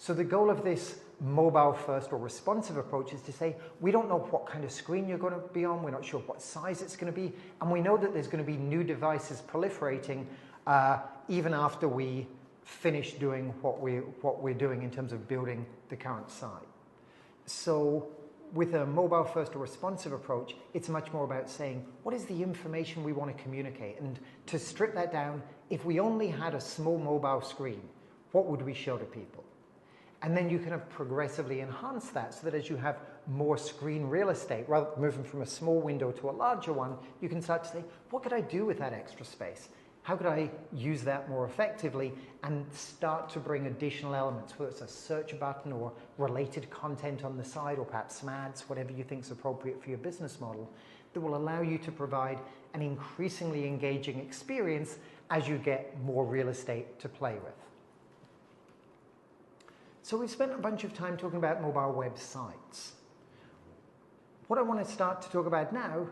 So the goal of this mobile first or responsive approach is to say, we don't know what kind of screen you're going to be on, we're not sure what size it's going to be, and we know that there's going to be new devices proliferating even after we finish doing what we're doing in terms of building the current site. So with a mobile first or responsive approach, it's much more about saying, what is the information we want to communicate? And to strip that down, if we only had a small mobile screen, what would we show to people? And then you kind of progressively enhance that so that as you have more screen real estate, rather than moving from a small window to a larger one, you can start to say, what could I do with that extra space? How could I use that more effectively and start to bring additional elements, whether it's a search button or related content on the side or perhaps some ads, whatever you think is appropriate for your business model, that will allow you to provide an increasingly engaging experience as you get more real estate to play with. So we've spent a bunch of time talking about mobile websites. What I want to start to talk about now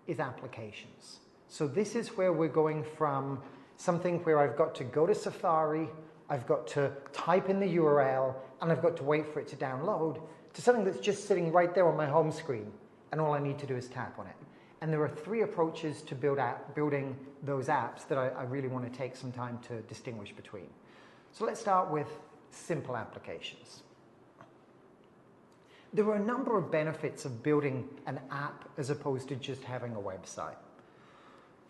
is applications. So this is where we're going from something where I've got to go to Safari, I've got to type in the URL, and I've got to wait for it to download, to something that's just sitting right there on my home screen, and all I need to do is tap on it. And there are three approaches to building those apps that I really want to take some time to distinguish between. So let's start with simple applications. There are a number of benefits of building an app as opposed to just having a website.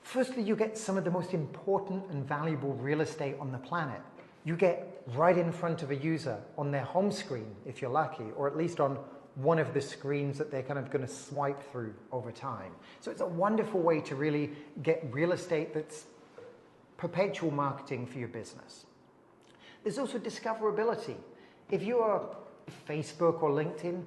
Firstly, you get some of the most important and valuable real estate on the planet. You get right in front of a user on their home screen, if you're lucky, or at least on one of the screens that they're kind of going to swipe through over time. So it's a wonderful way to really get real estate that's perpetual marketing for your business. There's also discoverability. If you are Facebook or LinkedIn,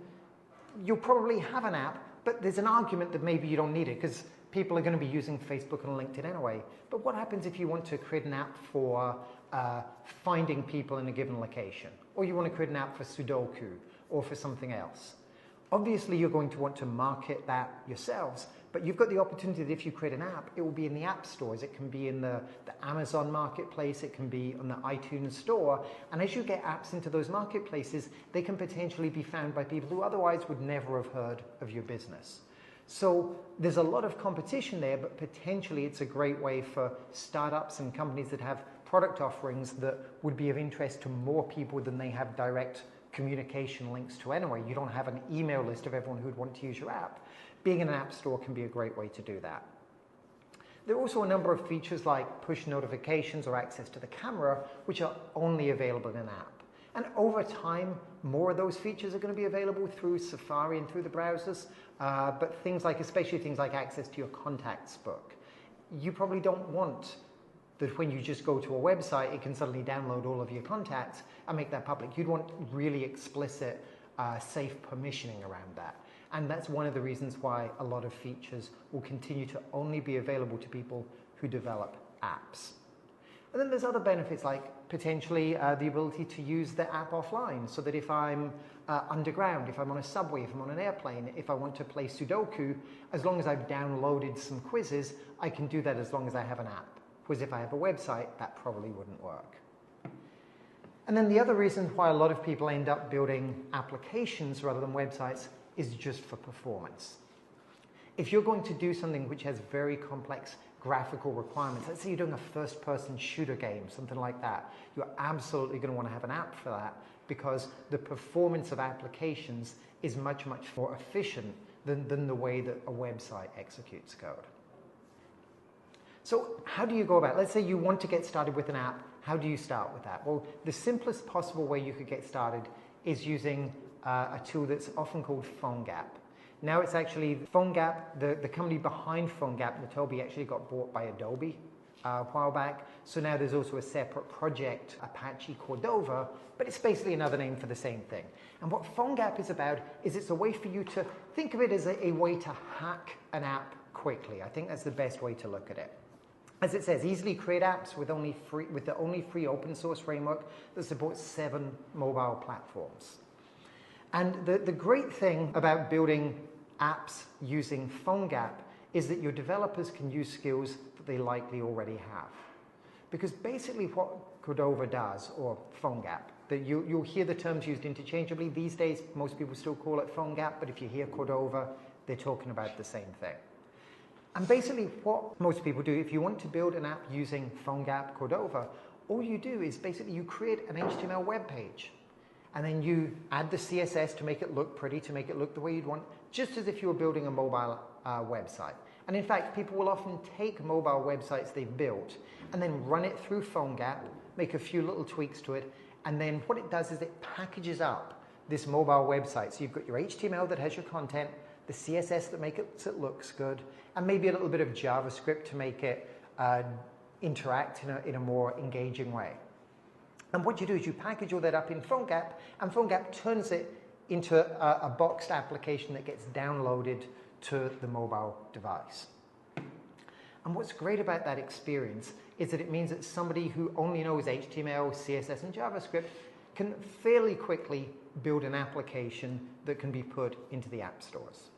you'll probably have an app, but there's an argument that maybe you don't need it because people are going to be using Facebook and LinkedIn anyway. But what happens if you want to create an app for finding people in a given location? Or you want to create an app for Sudoku or for something else? Obviously, you're going to want to market that yourselves, but you've got the opportunity that if you create an app, it will be in the app stores. It can be in the Amazon marketplace. It can be on the iTunes store. And as you get apps into those marketplaces, they can potentially be found by people who otherwise would never have heard of your business. So there's a lot of competition there, but potentially it's a great way for startups and companies that have product offerings that would be of interest to more people than they have direct communication links to anyway. You don't have an email list of everyone who'd want to use your app. Being in an app store can be a great way to do that. There are also a number of features like push notifications or access to the camera, which are only available in an app. And over time, more of those features are going to be available through Safari and through the browsers. But especially things like access to your contacts book. You probably don't want that when you just go to a website, it can suddenly download all of your contacts and make that public. You'd want really explicit, safe permissioning around that. And that's one of the reasons why a lot of features will continue to only be available to people who develop apps. And then there's other benefits like potentially the ability to use the app offline, so that if I'm underground, if I'm on a subway, if I'm on an airplane, if I want to play Sudoku, as long as I've downloaded some quizzes, I can do that as long as I have an app. Whereas if I have a website, that probably wouldn't work. And then the other reason why a lot of people end up building applications rather than websites is just for performance. If you're going to do something which has very complex graphical requirements, let's say you're doing a first-person shooter game, something like that, you're absolutely going to want to have an app for that because the performance of applications is much, much more efficient than the way that a website executes code. So how do you go about it? Let's say you want to get started with an app. How do you start with that? Well, the simplest possible way you could get started is using a tool that's often called PhoneGap. Now it's actually PhoneGap, the company behind PhoneGap, Natobi, actually got bought by Adobe a while back. So now there's also a separate project, Apache Cordova, but it's basically another name for the same thing. And what PhoneGap is about is it's a way for you to think of it as a way to hack an app quickly. I think that's the best way to look at it. As it says, easily create apps with the only free open source framework that supports 7 mobile platforms. And the great thing about building apps using PhoneGap is that your developers can use skills that they likely already have. Because basically what Cordova does, or PhoneGap, that you'll hear the terms used interchangeably. These days, most people still call it PhoneGap, but if you hear Cordova, they're talking about the same thing. And basically what most people do, if you want to build an app using PhoneGap Cordova, all you do is basically you create an HTML web page. And then you add the CSS to make it look pretty, to make it look the way you'd want, just as if you were building a mobile website. And in fact, people will often take mobile websites they've built and then run it through PhoneGap, make a few little tweaks to it, and then what it does is it packages up this mobile website. So you've got your HTML that has your content, the CSS that makes it so it looks good, and maybe a little bit of JavaScript to make it interact in a more engaging way. And what you do is you package all that up in PhoneGap, and PhoneGap turns it into a boxed application that gets downloaded to the mobile device. And what's great about that experience is that it means that somebody who only knows HTML, CSS, and JavaScript can fairly quickly build an application that can be put into the app stores.